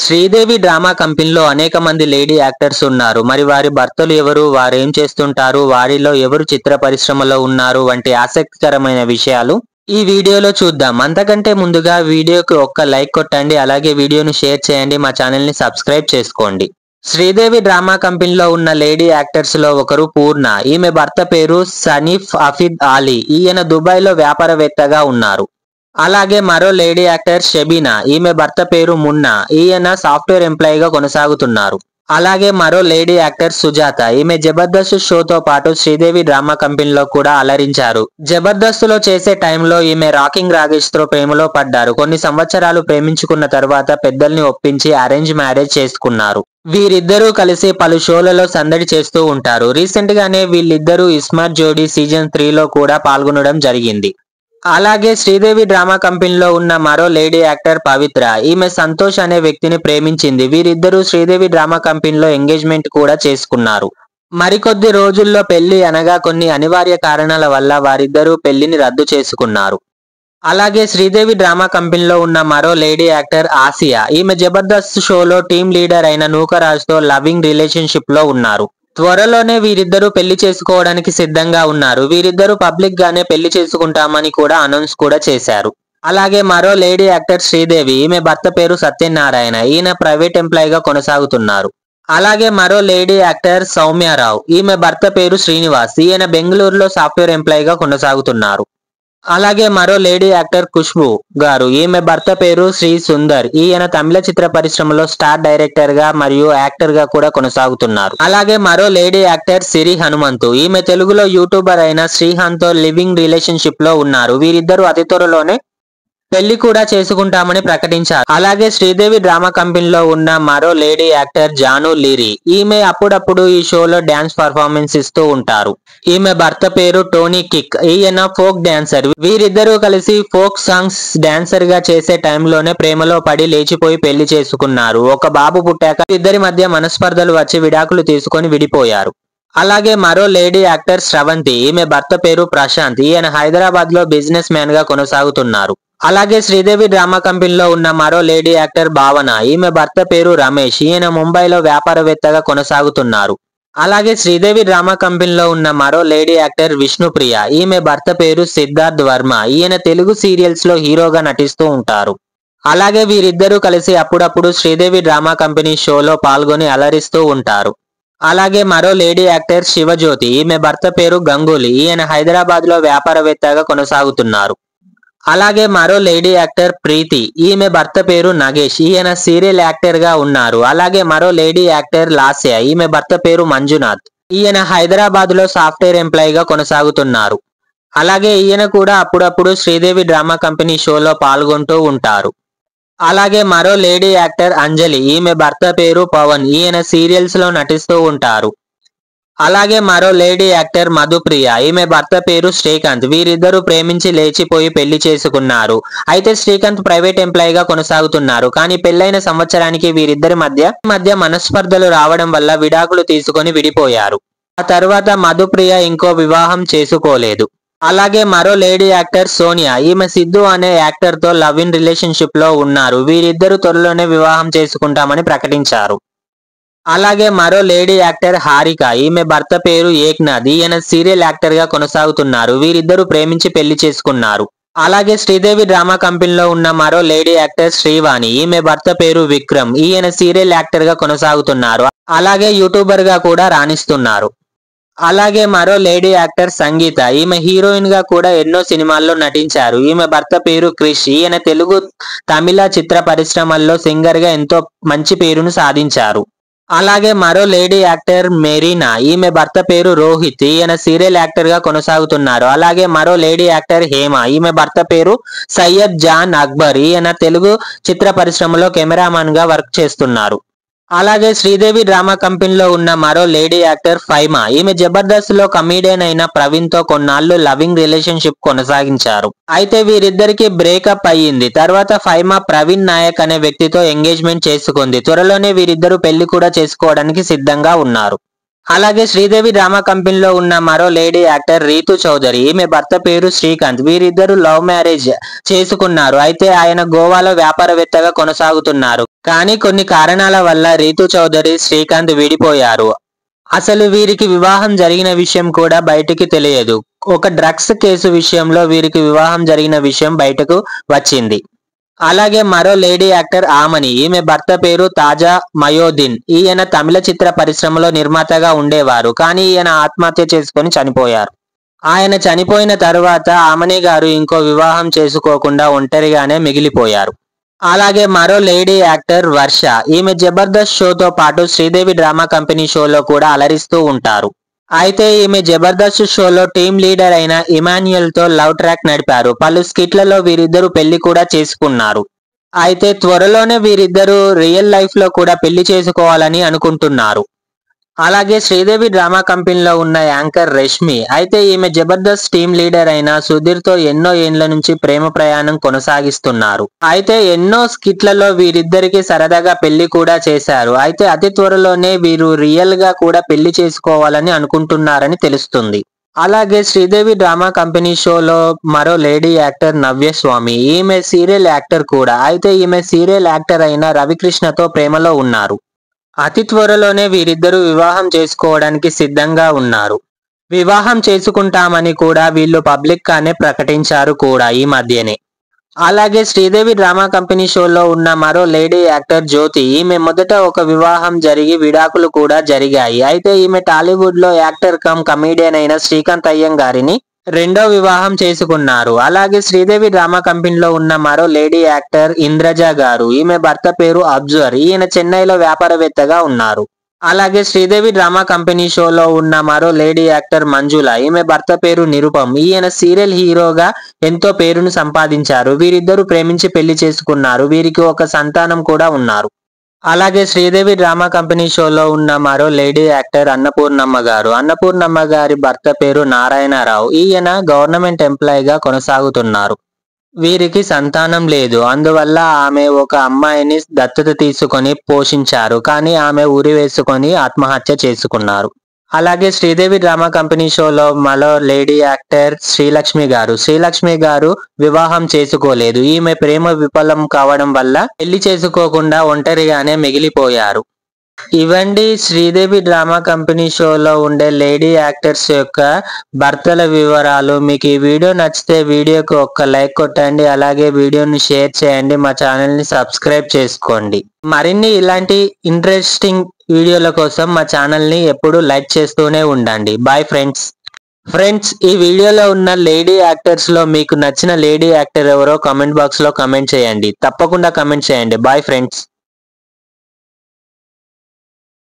Sridevi drama కంపెనీలో అనేక మంది లేడీ యాక్టర్స్ ఉన్నారు. మరి వారి భర్తలు ఎవరు? వారేం చేస్తుంటారు? వారిలో ఎవరు చిత్ర పరిశ్రమలో ఉన్నారు? వంటి ఆసక్తికరమైన విషయాలు ఈ వీడియోలో చూద్దాం. అంతకంటే ముందుగా వీడియోకి ఒక్క లైక్ కొట్టండి. అలాగే వీడియోని షేర్ చేయండి. మా ఛానల్ని సబ్స్క్రైబ్ చేసుకోండి. శ్రీదేవి డ్రామా కంపెనీలో ఉన్న లేడీ యాక్టర్స్ లో ఒకరు పూర్ణ. ఈమె భర్త పేరు సనీఫ్ అఫీద్ అలీ. ఈయన దుబాయ్లో వ్యాపారవేత్తగా ఉన్నారు. అలాగే మరో లేడీ యాక్టర్ షబీనా. ఈమె భర్త పేరు మున్నా. ఈయన సాఫ్ట్వేర్ ఎంప్లాయీగా కొనసాగుతున్నారు. అలాగే మరో లేడీ యాక్టర్ సుజాత. ఈమె జబర్దస్త్ షోతో పాటు శ్రీదేవి డ్రామా కంపెనీలో కూడా అలరించారు. జబర్దస్త్ లో చేసే టైంలో ఈమె రాకింగ్ రాకేష్ తో ప్రేమలో పడ్డారు. కొన్ని సంవత్సరాలు ప్రేమించుకున్న తర్వాత పెద్దల్ని ఒప్పించి అరేంజ్ మ్యారేజ్ చేసుకున్నారు. వీరిద్దరూ కలిసి పలు షోలలో సందడి చేస్తూ ఉంటారు. రీసెంట్ గానే వీళ్ళిద్దరూ ఇస్మార్ట్ జోడీ సీజన్ 3 లో కూడా పాల్గొనడం జరిగింది. అలాగే శ్రీదేవి డ్రామా కంపెనీలో ఉన్న మరో లేడీ యాక్టర్ పవిత్ర. ఈమె సంతోష్ అనే వ్యక్తిని ప్రేమించింది. వీరిద్దరూ శ్రీదేవి డ్రామా కంపెనీలో ఎంగేజ్మెంట్ కూడా చేసుకున్నారు. మరికొద్ది రోజుల్లో పెళ్లి అనగా కొన్ని అనివార్య కారణాల వల్ల వారిద్దరూ పెళ్లిని రద్దు చేసుకున్నారు. అలాగే శ్రీదేవి డ్రామా కంపెనీలో ఉన్న మరో లేడీ యాక్టర్ ఆసియా. ఈమె జబర్దస్త్ షోలో టీమ్ లీడర్ అయిన నూకరాజ్ తో లవింగ్ రిలేషన్షిప్ లో ఉన్నారు. త్వరలోనే వీరిద్దరూ పెళ్లి చేసుకోవడానికి సిద్ధంగా ఉన్నారు. వీరిద్దరూ పబ్లిక్ గానే పెళ్లి చేసుకుంటామని కూడా అనౌన్స్ కూడా చేశారు. అలాగే మరో లేడీ యాక్టర్ శ్రీదేవి. ఈమె భర్త పేరు సత్యనారాయణ. ఈయన ప్రైవేట్ ఎంప్లాయీగా కొనసాగుతున్నారు. అలాగే మరో లేడీ యాక్టర్ సౌమ్యారావు. ఈమె భర్త పేరు శ్రీనివాస్. ఈయన బెంగళూరులో సాఫ్ట్వేర్ ఎంప్లాయీగా కొనసాగుతున్నారు. అలాగే మరో లేడీ యాక్టర్ ఖుష్బూ గారు. ఈమె భర్త పేరు శ్రీ సుందర్. ఈయన తమిళ చిత్ర పరిశ్రమలో స్టార్ డైరెక్టర్ గా మరియు యాక్టర్ గా కూడా కొనసాగుతున్నారు. అలాగే మరో లేడీ యాక్టర్ సిరి హనుమంతు. ఈమె తెలుగులో యూట్యూబర్ అయిన శ్రీహాంత్ తో లివింగ్ రిలేషన్షిప్ లో ఉన్నారు. వీరిద్దరూ అతి త్వరలోనే పెళ్లి కూడా చేసుకుంటామని ప్రకటించారు. అలాగే శ్రీదేవి డ్రామా కంపెనీలో ఉన్న మరో లేడీ యాక్టర్ జాను లీరీ. ఈమె అప్పుడప్పుడు ఈ షోలో డాన్స్ పర్ఫార్మెన్స్ ఇస్తూ ఉంటారు. ఈమె భర్త పేరు టోనీ కిక్. ఈయన ఫోక్ డాన్సర్. వీరిద్దరూ కలిసి ఫోక్ సాంగ్స్ డాన్సర్ గా చేసే టైంలోనే ప్రేమలో పడి లేచిపోయి పెళ్లి చేసుకున్నారు. ఒక బాబు పుట్టాక ఇద్దరి మధ్య మనస్పర్ధలు వచ్చి విడాకులు తీసుకొని విడిపోయారు. అలాగే మరో లేడీ యాక్టర్ శ్రవంతి. ఈమె భర్త పేరు ప్రశాంత్. ఈయన హైదరాబాద్ లో బిజినెస్ మ్యాన్ గా కొనసాగుతున్నారు. అలాగే శ్రీదేవి డ్రామా కంపెనీలో ఉన్న మరో లేడీ యాక్టర్ భావన. ఈమె భర్త పేరు రమేష్. ఈయన ముంబైలో వ్యాపారవేత్తగా కొనసాగుతున్నారు. అలాగే శ్రీదేవి డ్రామా కంపెనీలో ఉన్న మరో లేడీ యాక్టర్ విష్ణుప్రియ. ఈమె భర్త పేరు సిద్ధార్థ్ వర్మ. ఈయన తెలుగు సీరియల్స్ లో హీరోగా నటిస్తూ ఉంటారు. అలాగే వీరిద్దరూ కలిసి అప్పుడప్పుడు శ్రీదేవి డ్రామా కంపెనీ షోలో పాల్గొని అలరిస్తూ ఉంటారు. అలాగే మరో లేడీ యాక్టర్ శివజ్యోతి. ఈమె భర్త పేరు గంగూలీ. ఈయన హైదరాబాద్ లో వ్యాపారవేత్తగా కొనసాగుతున్నారు. అలాగే మరో లేడీ యాక్టర్ ప్రీతి. ఈమె భర్త పేరు నగేష్. ఈయన సీరియల్ యాక్టర్ గా ఉన్నారు. అలాగే మరో లేడీ యాక్టర్ లాస్య. ఈమె భర్త పేరు మంజునాథ్. ఈయన హైదరాబాద్ లో సాఫ్ట్వేర్ ఎంప్లాయీగా కొనసాగుతున్నారు. అలాగే ఈయన కూడా అప్పుడప్పుడు శ్రీదేవి డ్రామా కంపెనీ షోలో పాల్గొంటూ ఉంటారు. అలాగే మరో లేడీ యాక్టర్ అంజలి. ఈమె భర్త పేరు పవన్. ఈయన సీరియల్స్ లో నటిస్తూ ఉంటారు. అలాగే మరో లేడీ యాక్టర్ మధుప్రియ. ఈమె భర్త పేరు శ్రీకాంత్. వీరిద్దరూ ప్రేమించి లేచిపోయి పెళ్లి చేసుకున్నారు. అయితే శ్రీకాంత్ ప్రైవేట్ ఎంప్లాయీగా కొనసాగుతున్నారు. కానీ పెళ్లైన సంవత్సరానికి వీరిద్దరి మధ్య మనస్పర్ధలు రావడం వల్ల విడాకులు తీసుకొని విడిపోయారు. ఆ తర్వాత మధుప్రియ ఇంకో వివాహం చేసుకోలేదు. అలాగే మరో లేడీ యాక్టర్ సోనియా. ఈమె సిద్ధు అనే యాక్టర్ తో లవ్ ఇన్ రిలేషన్షిప్ లో ఉన్నారు. వీరిద్దరూ త్వరలోనే వివాహం చేసుకుంటామని ప్రకటించారు. అలాగే మరో లేడీ యాక్టర్ హారిక. ఈమె భర్త పేరు ఏక్నాథ్. ఈయన సీరియల్ యాక్టర్ గా కొనసాగుతున్నారు. వీరిద్దరూ ప్రేమించి పెళ్లి చేసుకున్నారు. అలాగే శ్రీదేవి డ్రామా కంపెనీలో ఉన్న మరో లేడీ యాక్టర్ శ్రీవాణి. ఈమె భర్త పేరు విక్రమ్. ఈయన సీరియల్ యాక్టర్ గా కొనసాగుతున్నారు. అలాగే యూట్యూబర్ గా కూడా రాణిస్తున్నారు. అలాగే మరో లేడీ యాక్టర్ సంగీత. ఈమె హీరోయిన్ గా కూడా ఎన్నో సినిమాల్లో నటించారు. ఈమె భర్త పేరు క్రిష్. ఈయన తెలుగు తమిళ చిత్ర పరిశ్రమల్లో సింగర్ గా ఎంతో మంచి పేరును సాధించారు. అలాగే మరో లేడీ యాక్టర్ మెరీనా. ఈమె భర్త పేరు రోహిత్. ఈయన సీరియల్ యాక్టర్ గా కొనసాగుతున్నారు. అలాగే మరో లేడీ యాక్టర్ హేమ. ఈమె భర్త పేరు సయ్యద్ జాన్ అక్బర్. ఈయన తెలుగు చిత్ర పరిశ్రమలో కెమెరామన్ గా వర్క్ చేస్తున్నారు. అలాగే శ్రీదేవి డ్రామా కంపెనీలో ఉన్న మరో లేడీ యాక్టర్ ఫైమా. ఈమె జబర్దస్త్ లో కమీడియన్ అయిన ప్రవీణ్ తో కొన్నాళ్లు లవింగ్ రిలేషన్షిప్ కొనసాగించారు. అయితే వీరిద్దరికి బ్రేకప్ అయ్యింది. తర్వాత ఫైమా ప్రవీణ్ నాయక్ అనే వ్యక్తితో ఎంగేజ్మెంట్ చేసుకుంది. త్వరలోనే వీరిద్దరూ పెళ్లి కూడా చేసుకోవడానికి సిద్ధంగా ఉన్నారు. అలాగే శ్రీదేవి డ్రామా కంపెనీలో ఉన్న మరో లేడీ యాక్టర్ రీతు చౌదరి. ఈమె భర్త పేరు శ్రీకాంత్. వీరిద్దరూ లవ్ మ్యారేజ్ చేసుకున్నారు. అయితే ఆయన గోవాలో వ్యాపారవేత్తగా కొనసాగుతున్నారు. కానీ కొన్ని కారణాల వల్ల రీతు చౌదరి, శ్రీకాంత్ విడిపోయారు. అసలు వీరికి వివాహం జరిగిన విషయం కూడా బయటికి తెలియదు. ఒక డ్రగ్స్ కేసు విషయంలో వీరికి వివాహం జరిగిన విషయం బయటకు వచ్చింది. అలాగే మరో లేడీ యాక్టర్ ఆమని. ఈమె భర్త పేరు తాజా మయోదీన్. ఈయన తమిళ చిత్ర పరిశ్రమలో నిర్మాతగా ఉండేవారు. కానీ ఈయన ఆత్మహత్య చేసుకొని చనిపోయారు. ఆయన చనిపోయిన తరువాత ఆమని గారు ఇంకో వివాహం చేసుకోకుండా ఒంటరిగానే మిగిలిపోయారు. అలాగే మరో లేడీ యాక్టర్ వర్ష. ఈమె జబర్దస్త్ షోతో పాటు శ్రీదేవి డ్రామా కంపెనీ షోలో కూడా అలరిస్తూ ఉంటారు. అయితే ఈమె జబర్దస్త్ షోలో టీమ్ లీడర్ అయిన ఇమాన్యుయల్ తో లవ్ ట్రాక్ నడిపారు. పలు స్కిట్లలో వీరిద్దరూ పెళ్లి కూడా చేసుకున్నారు. అయితే త్వరలోనే వీరిద్దరూ రియల్ లైఫ్ లో కూడా పెళ్లి చేసుకోవాలని అనుకుంటున్నారు. అలాగే శ్రీదేవి డ్రామా కంపెనీలో ఉన్న యాంకర్ రష్మి. అయితే ఈమె జబర్దస్త్ టీమ్ లీడర్ అయిన సుధీర్ తో ఎన్నో ఏండ్ల నుంచి ప్రేమ ప్రయాణం కొనసాగిస్తున్నారు. అయితే ఎన్నో స్కిట్లలో వీరిద్దరికి సరదాగా పెళ్లి కూడా చేశారు. అయితే అతి త్వరలోనే వీరు రియల్ గా కూడా పెళ్లి చేసుకోవాలని అనుకుంటున్నారని తెలుస్తుంది. అలాగే శ్రీదేవి డ్రామా కంపెనీ షోలో మరో లేడీ యాక్టర్ నవ్యస్వామి. ఈమె సీరియల్ యాక్టర్ కూడా. అయితే ఈమె సీరియల్ యాక్టర్ అయిన రవికృష్ణతో ప్రేమలో ఉన్నారు. అతి త్వరలోనే వీరిద్దరూ వివాహం చేసుకోవడానికి సిద్ధంగా ఉన్నారు. వివాహం చేసుకుంటామని కూడా వీళ్ళు పబ్లిక్ గానే ప్రకటించారు కూడా ఈ మధ్యనే. అలాగే శ్రీదేవి డ్రామా కంపెనీ షోలో ఉన్న మరో లేడీ యాక్టర్ జ్యోతి. ఈమె మొదట ఒక వివాహం జరిగి విడాకులు కూడా జరిగాయి. అయితే ఈమె టాలీవుడ్ లో యాక్టర్ కమ్ కమీడియన్ అయిన శ్రీకాంత్ అయ్యంగారిని రెండో వివాహం చేసుకున్నారు. అలాగే శ్రీదేవి డ్రామా కంపెనీలో ఉన్న మరో లేడీ యాక్టర్ ఇంద్రజ గారు. ఈమె భర్త పేరు అబ్జర్. ఈయన చెన్నైలో వ్యాపారవేత్తగా ఉన్నారు. అలాగే శ్రీదేవి డ్రామా కంపెనీ షోలో ఉన్న మరో లేడీ యాక్టర్ మంజుల. ఈమె భర్త పేరు నిరుపమ్. ఈయన సీరియల్ హీరోగా ఎంతో పేరును సంపాదించారు. వీరిద్దరూ ప్రేమించి పెళ్లి చేసుకున్నారు. వీరికి ఒక సంతానం కూడా ఉన్నారు. అలాగే శ్రీదేవి డ్రామా కంపెనీ షోలో ఉన్న మరో లేడీ యాక్టర్ అన్నపూర్ణమ్మ గారు. అన్నపూర్ణమ్మ గారి భర్త పేరు నారాయణరావు. ఈయన గవర్నమెంట్ ఎంప్లాయీగా కొనసాగుతున్నారు. వీరికి సంతానం లేదు. అందువల్ల ఆమె ఒక అమ్మాయిని దత్తత తీసుకొని పోషించారు. కానీ ఆమె ఉరి వేసుకొని ఆత్మహత్య చేసుకున్నారు. అలాగే శ్రీదేవి డ్రామా కంపెనీ షోలో మరో లేడీ యాక్టర్ శ్రీలక్ష్మి గారు. శ్రీలక్ష్మి గారు వివాహం చేసుకోలేదు. ఈమె ప్రేమ విఫలం కావడం వల్ల పెళ్లి చేసుకోకుండా ఒంటరిగానే మిగిలిపోయారు. ఇవండి శ్రీదేవి డ్రామా కంపెనీ షోలో ఉండే లేడీ యాక్టర్స్ యొక్క భర్తల వివరాలు. మీకు ఈ వీడియో నచ్చితే వీడియోకి ఒక్క లైక్ కొట్టండి. అలాగే వీడియోని షేర్ చేయండి. మా ఛానల్ని సబ్స్క్రైబ్ చేసుకోండి. మరిన్ని ఇలాంటి ఇంట్రెస్టింగ్ వీడియోల కోసం మా ఛానల్ని ఎప్పుడు లైక్ చేస్తూనే ఉండండి. బాయ్ ఫ్రెండ్స్, ఈ వీడియోలో ఉన్న లేడీ యాక్టర్స్ లో మీకు నచ్చిన లేడీ యాక్టర్ ఎవరో కామెంట్ బాక్స్ లో కామెంట్ చేయండి. తప్పకుండా కామెంట్ చేయండి. Boy friends.